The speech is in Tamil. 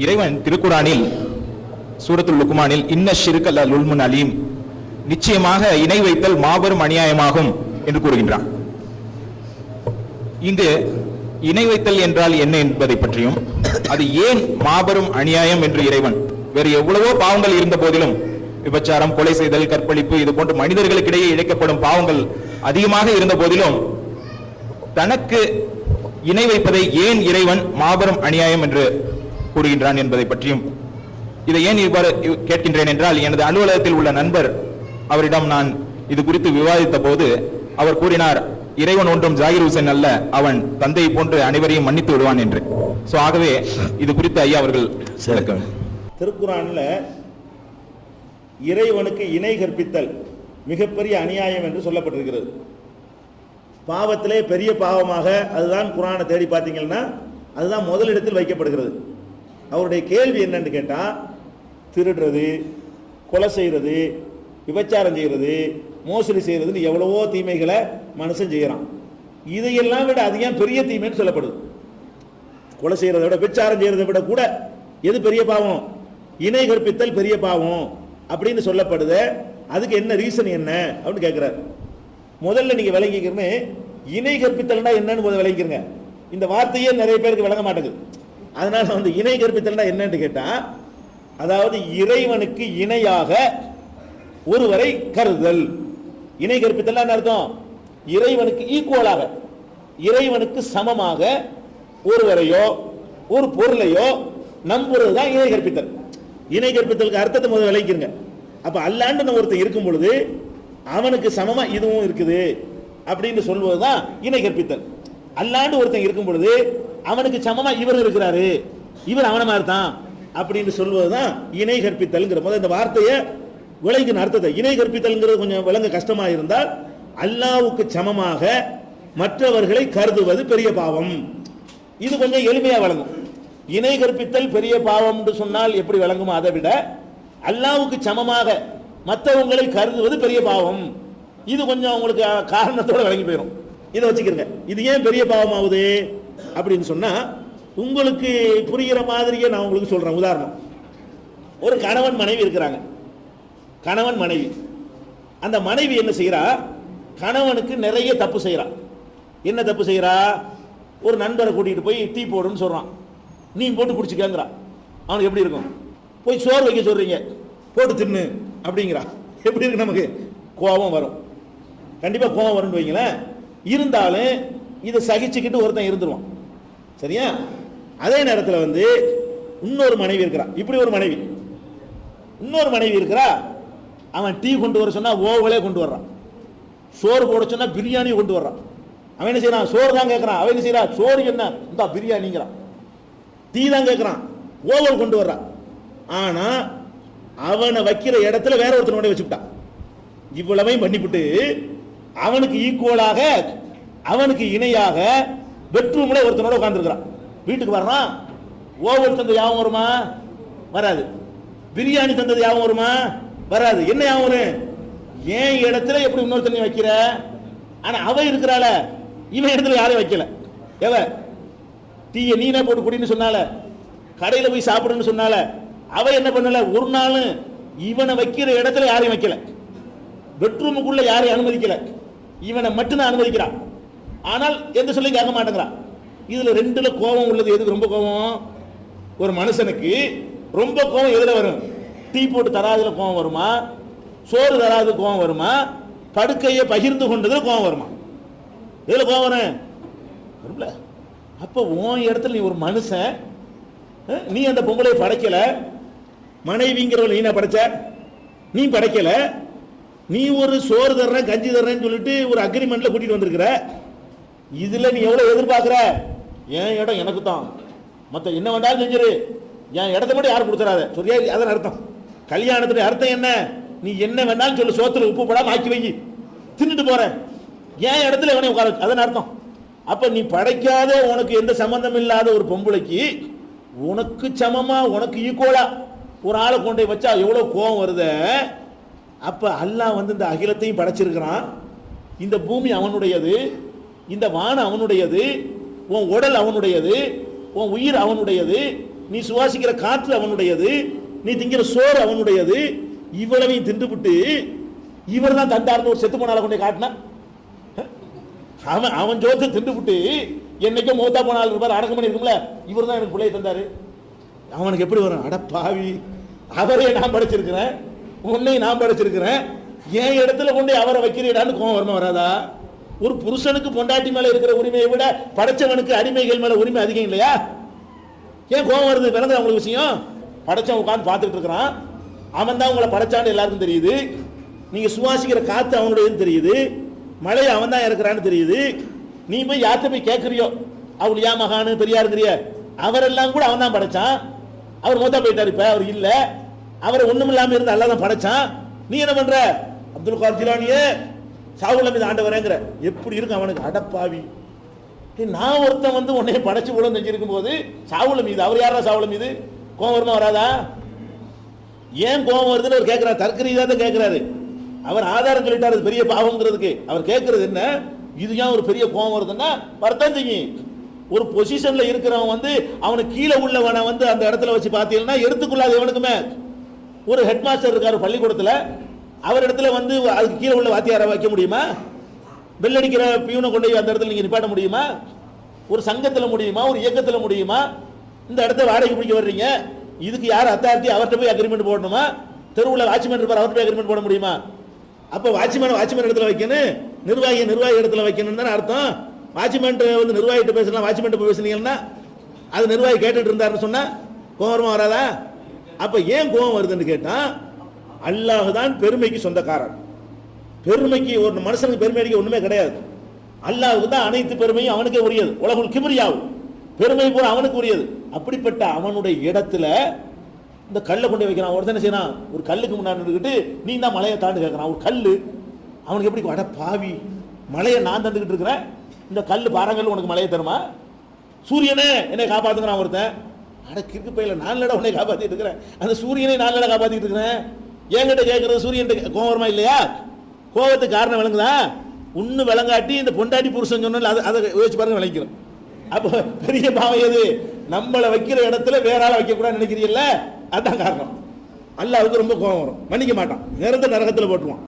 இறைவன் திருக்குரானில் சூரத்துல் லுக்மானில் இன்ன ஷிர்க லுல்முன் அலீம், நிச்சயமாக இணை வைத்தல் மாபெரும் அநியாயமாகும் என்று கூறுகின்றான். இங்கு இணை வைத்தல் என்றால் என்ன என்பதை பற்றியும், அது ஏன் மாபெரும் அநியாயம் என்று இறைவன், வேறு எவ்வளவோ பாவங்கள் இருந்த போதிலும், விபச்சாரம், கொலை செய்தல், கற்பழிப்பு, இது போன்ற மனிதர்களுக்கிடையே இழைக்கப்படும் பாவங்கள் அதிகமாக இருந்த போதிலும் தனக்கு இணை வைப்பதை ஏன் இறைவன் மாபெரும் அநியாயம் என்று கூறுகின்றான் என்பதை பற்றியும், இதை ஏன் இவ்வாறு கேட்கின்றேன் என்றால், எனது அலுவலகத்தில் உள்ள நண்பர் அவரிடம் நான் இது குறித்து விவாதித்த போது அவர் கூறினார், இறைவன் ஒன்றும் ஜாகிர் ஹுசேன் அல்ல, அவன் தந்தையை போன்று அனைவரையும் மன்னித்து விடுவான் என்று. ஆகவே இது குறித்து ஐயா அவர்கள் திருக்குறான்ல இறைவனுக்கு இணை கற்பித்தல் மிகப்பெரிய அநியாயம் என்று சொல்லப்பட்டிருக்கிறது. பாவத்திலே பெரிய பாவமாக அதுதான் குரானை தேடி பார்த்தீங்கன்னா அதுதான் முதலிடத்தில் வைக்கப்படுகிறது. அவருடைய கேள்வி என்னன்னு கேட்டா, திருடுறது, கொலை செய்யறது, விபச்சாரம் செய்யறது, மோசடி செய்யறதுன்னு எவ்வளவோ தீமைகளை மனுஷன் செய்யறான். இதையெல்லாம் விட அது ஏன் பெரிய தீமைன்னு சொல்லப்படுது? கொலை செய்யறதை விட, விபச்சாரம் செய்யறதை விட கூட எது பெரிய பாவம்? இணை கற்பித்தல் பெரிய பாவம் அப்படின்னு சொல்லப்படுது. அதுக்கு என்ன ரீசன் என்ன அப்படின்னு கேட்கிறார். முதல்ல நீங்க விளங்கிக்கிறேன்னு, இணை கற்பித்தல்னா என்னன்னு முதல்ல விளங்கிக்கிறங்க. இந்த வார்த்தையே நிறைய பேருக்கு விளங்க மாட்டேங்குது. அதனால வந்து இணை கற்பித்தல்னா என்னன்னு கேட்டா, அதாவது இறைவனுக்கு இணையாக ஒருவரை கருதல். இணை கற்பித்தல் என்ன அர்த்தம்? இறைவனுக்கு ஈக்குவலாக, இறைவனுக்கு சமமாக ஒருவரையோ ஒரு பொருளையோ நம்புறதுதான் இணை கற்பித்தல். இணை கற்பித்தலுக்கு அர்த்தத்தை முதல்ல விளங்கிக்கிறங்க. அப்ப அல்லாண்டு ஒருத்தர் இருக்கும் பொழுது அவனுக்கு சமமா இதுவும் இருக்குது அப்படின்னு சொல்வதுதான் இணை கற்பித்தல். அல்லாண்டு ஒருத்தன் இருக்கும் பொழுது அவனுக்கு சமமா இவர் இருக்கிறாரு, இவர் அவன மாதிரி தான் அப்படின்னு சொல்வதுதான் இணை கற்பித்தல்ங்கிற. முதல்ல இந்த வார்த்தையை விளங்கின அர்த்தத்தை. இணை கற்பித்தல்ங்கிறது கொஞ்சம் விளங்க கஷ்டமா இருந்தால், அல்லாவுக்கு சமமாக மற்றவர்களை கருதுவது பெரிய பாவம். இது கொஞ்சம் எளிமையா விளங்கும். இணை கற்பித்தல் பெரிய பாவம் என்று சொன்னால் எப்படி விளங்குமோ அதை விட, அல்லாவுக்கு சமமாக மற்றவங்களை கருதுவது பெரிய பாவம், இது கொஞ்சம் உங்களுக்கு காரணத்தோட விளங்கி போயிடும். இதை வச்சுக்கிறங்க. இது ஏன் பெரிய பாவம் ஆகுது அப்படின்னு சொன்னா, உங்களுக்கு புரிகிற மாதிரியே நான் உங்களுக்கு சொல்றேன். உதாரணம், ஒரு கணவன் மனைவி இருக்கிறாங்க. கணவன் மனைவி, அந்த மனைவி என்ன செய்யறா? கணவனுக்கு நிறைய தப்பு செய்யறா. என்ன தப்பு செய்யறா? ஒரு நண்பரை கூட்டிட்டு போய் டீ போடுன்னு சொல்றான், நீ போட்டு குடிச்சுக்கங்கிறா. அவனுக்கு எப்படி இருக்கும்? போய் சோறு வைக்க சொல்றீங்க, போட்டு தின்னு அப்படிங்கிறா. எப்படி இருக்கு? நமக்கு கோபம் வரும், கண்டிப்பா கோபம் வரும்னு வைங்களேன். இருந்தாலும் இதை சகிச்சுக்கிட்டு ஒருத்தன் இருந்துருவான். சரியா? அதே நேரத்தில் வந்து இன்னொரு மனைவி இருக்கிறா. இப்படி ஒரு மனைவி, இன்னொரு மனைவி இருக்கிறா. அவன் டீ கொண்டு வர சொன்னா ஓவலே கொண்டு வர்றான், சோறு போட சொன்னா பிரியாணி கொண்டு வர்றான். அவன் என்ன செய்யறான்? சோறு தான் கேட்கறான். அவன் என்ன செய்யறா? சோறு என்ன இந்த பிரியாணிங்கிறான். டீ தான் கேட்கறான், ஓவல் கொண்டு வர்றான். ஆனா அவனை வைக்கிற இடத்துல வேற ஒருத்தனோட வச்சுட்டான். இவ்வளவையும் பண்ணிவிட்டு அவனுக்கு ஈக்குவலாக, அவனுக்கு இணையாக பெட்ரூம்ல ஒருத்தனோட உட்கார்ந்துருக்கிறான். வீட்டுக்கு வர்றான், ஓவல் தந்தது யாவும் வருமா? வராது. பிரியாணி தந்தது யாவும் வருமா? வராது. என்ன யாவும் வரும்? ஏன் இடத்துல எப்படி இன்னொருத்தனை வைக்கிற? ஆனா அவ இருக்கிறாள, இவன் இடத்துல யாரையும் வைக்கல. எவ டீயை நீனே போட்டு குடின்னு சொன்னால, கடையில் போய் சாப்பிடுன்னு சொன்னால, அவ என்ன பண்ணல? ஒரு நாள் இவனை வைக்கிற இடத்துல யாரையும் வைக்கல, பெட்ரூமுக்குள்ள யாரையும் அனுமதிக்கல, இவனை மட்டும்தான் அனுமதிக்கிறான். ஆனால் எந்த சொல்லி கேட்க மாட்டேங்கிறான். இதுல ரெண்டுல கோபம் உள்ளது எதுக்கு ரொம்ப கோபம்? ஒரு மனுஷனுக்கு ரொம்ப கோபம் எதுல வரும்? டீ போட்டு தராதுல கோபம் வருமா? சோறு தராது கோபம் வருமா? படுக்கையை பகிர்ந்து கொண்டதுல கோபம் வருமா? எதுல கோபம் வரும்? அப்ப உன் இடத்துல நீ ஒரு மனுஷன், நீ அந்த பொம்பளை படைக்கல, மனைவிங்கிறவள் நீ படைச்ச, நீ படைக்கல. நீ ஒரு சோறு தர்றேன் கஞ்சி தர்றேன்னு சொல்லிட்டு ஒரு அக்ரிமெண்ட்ல கூட்டிட்டு வந்திருக்கிற. இதுல நீ எவ்வளவு எதிர்பார்க்கிற? என் இடம் எனக்கு தான், மற்ற என்ன வேண்டாலும் செஞ்சிரு, என் இடத்த மட்டும் யாரும் கொடுத்துறாத சொல்லியா? அதன் அர்த்தம், கல்யாணத்துடைய அர்த்தம் என்ன? நீ என்ன வேணாலும் சொல்லு, சோத்துல உப்பு போடாம ஆக்கி வை, தின்னுட்டு போற, என் இடத்துல எவனே உட்கார. அதன் அர்த்தம். அப்ப நீ படைக்காத, உனக்கு எந்த சம்பந்தம் இல்லாத ஒரு பொம்பளைக்கு உனக்கு சமமா, உனக்கு ஈக்குவலா ஒரு ஆளை கொண்டே வச்சா எவ்வளவு கோபம் வருது. அப்ப அல்லாஹ் வந்து இந்த அகிலத்தையும் படைச்சிருக்கிறான். இந்த பூமி அவனுடையது, இந்த வானம் அவனுடையது, உன் உடல் அவனுடையது, உன் உயிர் அவனுடையது, நீ சுவாசிக்கிற காற்று அவனுடையது, நீ திங்கிற சோறு அவனுடையது. இவ்வளவையும் தின்றுபிட்டு இவர் தான் தந்தார்னு ஒரு செத்து போனால கொண்டு காட்டினா, அவன் ஜோத்தை தின்றுபிட்டு என்னைக்கும் மூத்தா போனால் இருப்பார், அடக்கம் பண்ணி இருக்கும்ல, இவர் தான் எனக்கு பிள்ளையை தந்தாரு. அவனுக்கு எப்படி வரும்? அட பாவி, அவரே நான் படைச்சிருக்கிறேன், உன்னை நான் படைச்சிருக்கிறேன், என் இடத்துல கொண்டு அவரை வைக்கிறீடான்னு கோவம் வரமா வராதா? ஒரு புருஷனுக்கு பொண்டாட்டி மேல இருக்கிற உரிமையை விட படைச்சவனுக்கு அடிமைகள் மேல உரிமை அதிகம் இல்லையா? ஏன் கோவம் வருது? பிறந்த உங்களுக்கு விஷயம். படைச்சவன் உட்காந்து பார்த்துட்டு இருக்கிறான், அவன் தான் உங்களை படைச்சான்னு எல்லாருக்கும் தெரியுது. நீங்க சுவாசிக்கிற காத்து அவனுடையது தெரியுது, மழையை அவன் தான் இருக்கிறான்னு தெரியுது. நீ போய் யார்கிட்ட போய் கேட்கறியோ, அவள் யா மகானு பெரியாருங்கிறிய, அவரெல்லாம் கூட அவன் தான் படைச்சான். அவர் மூத்தா போயிட்டார், இப்ப அவர் இல்ல, அவரை ஒண்ணும் இல்லாம இருந்து அல்லா தான் படைச்சான். நீ என்ன பண்ற? அப்துல் காதர் ஜிலானியே சாவுல மீது ஆண்டவரேங்கிற. எப்படி இருக்கு அவனுக்கு? அடப்பாவி, நான் ஒருத்தன் வந்து உன்னைய படைச்சு கூட செஞ்சிருக்கும் போது சாவுல மீது, அவர் யாரா சாவுல மீது கோவம் வருமா வராதா? ஏன் கோவம் வருதுன்னு அவர் கேட்கிறார், தர்க்கரீதா தான் கேட்கிறாரு. அவர் ஆதாரம் சொல்லிட்டாரு பெரிய பாவம்ங்கிறதுக்கு. அவர் கேட்கறது என்ன, இது ஏன் ஒரு பெரிய கோவம் வருதுன்னா வருத்தம் செய்யும். ஒரு பொசிஷன்ல இருக்கிறவன் வந்து அவனுக்கு கீழே உள்ளவனை வந்து அந்த இடத்துல வச்சு பார்த்தீங்கன்னா எடுத்துக்கொள்ளாது எவனுக்குமே. ஒரு ஹெட் மாஸ்டர் இருக்காரு பள்ளிக்கூடத்தில், அவர் இடத்துல வந்து அதுக்கு கீழே உள்ள வாத்தியாரை வைக்க முடியுமா? பெல் அடிக்கிற பியூனை கொண்டு போய் அந்த இடத்துல நீங்க நிப்பாட்ட முடியுமா? ஒரு சங்கத்தில் முடியுமா? ஒரு இயக்கத்தில் முடியுமா? இந்த இடத்த வாடகை பிடிக்க வர்றீங்க, இதுக்கு யார் அத்தாரிட்டி? அவர்கிட்ட போய் அக்ரிமெண்ட் போடணுமா? தெருவில் வாட்ச்மேன் இருப்பார், அவர்கிட்ட போய் அக்ரிமெண்ட் போட முடியுமா? அப்போ வாட்ச்மேன் இடத்துல வைக்கணும், நிர்வாகி இடத்துல வைக்கணும் தானே அர்த்தம். வாட்ச்மேன் வந்து நிர்வாகிட்ட பேசலாம், வாட்ச்மேன் போய் பேசுனீங்கன்னா அது நிர்வாகி கேட்டுட்டு இருந்தாருன்னு சொன்னா கோபமா வராதா? அப்ப ஏன் கோபம் வருதுன்னு கேட்டா, அல்லாஹ் தான் பெருமைக்கு சொந்தக்காரன். பெருமைக்கு ஒரு மனுஷனுக்கு பெருமை அடிக்க ஒண்ணுமே கிடையாது. அல்லாஹ்வுக்கு தான் அனைத்து பெருமையும் அவனுக்கே உரியது. உலகுல் கிப்ரியாவு, பெருமை பூரா அவனுக்கு உரியது. அப்படிப்பட்ட அவனுடைய இடத்துல இந்த கல்லை கொண்டு வைக்கிறான். ஒருத்தன் என்ன செய்யறான்? ஒரு கல்லுக்கு முன்னாடி நின்றுக்கிட்டு நீ தான் மலையை தாண்டு கேட்கறான். ஒரு கல்லு அவனுக்கு எப்படி? அட பாவி, மலையை நான் தந்துக்கிட்டு இருக்கிறேன், இந்த கல்லு பாறாங்கல் உனக்கு மலையை தருமா? சூரியனே என்னை காப்பாத்துக்கிறான் ஒருத்தன். அட கிறுக்கு பையில, நான் லட உன்னை காப்பாத்திட்டு இருக்கிறேன், அந்த சூரியனை நான் லட காப்பாத்திட்டு இருக்கிறேன். என்கிட்ட கேட்கறது சூரியன் கோவமா இல்லையா? கோவத்துக்கு காரணம் விளங்குதா? ஒன்னு விளங்காட்டி இந்த பொண்டாட்டி புருஷன் சொன்ன அதை யோசிச்சு பாருங்க, விளங்கிக்கிறோம். அப்போ பெரிய பாவம் எது? நம்மளை வைக்கிற இடத்துல வேற ஆளை வைக்க கூடாதுன்னு நினைக்கிறீல்ல, அதான் காரணம். அல்லாஹ்வுக்கு ரொம்ப கோபம் வரும், மன்னிக்க மாட்டான், நிரந்தர நரகத்தில் போட்டுருவான்.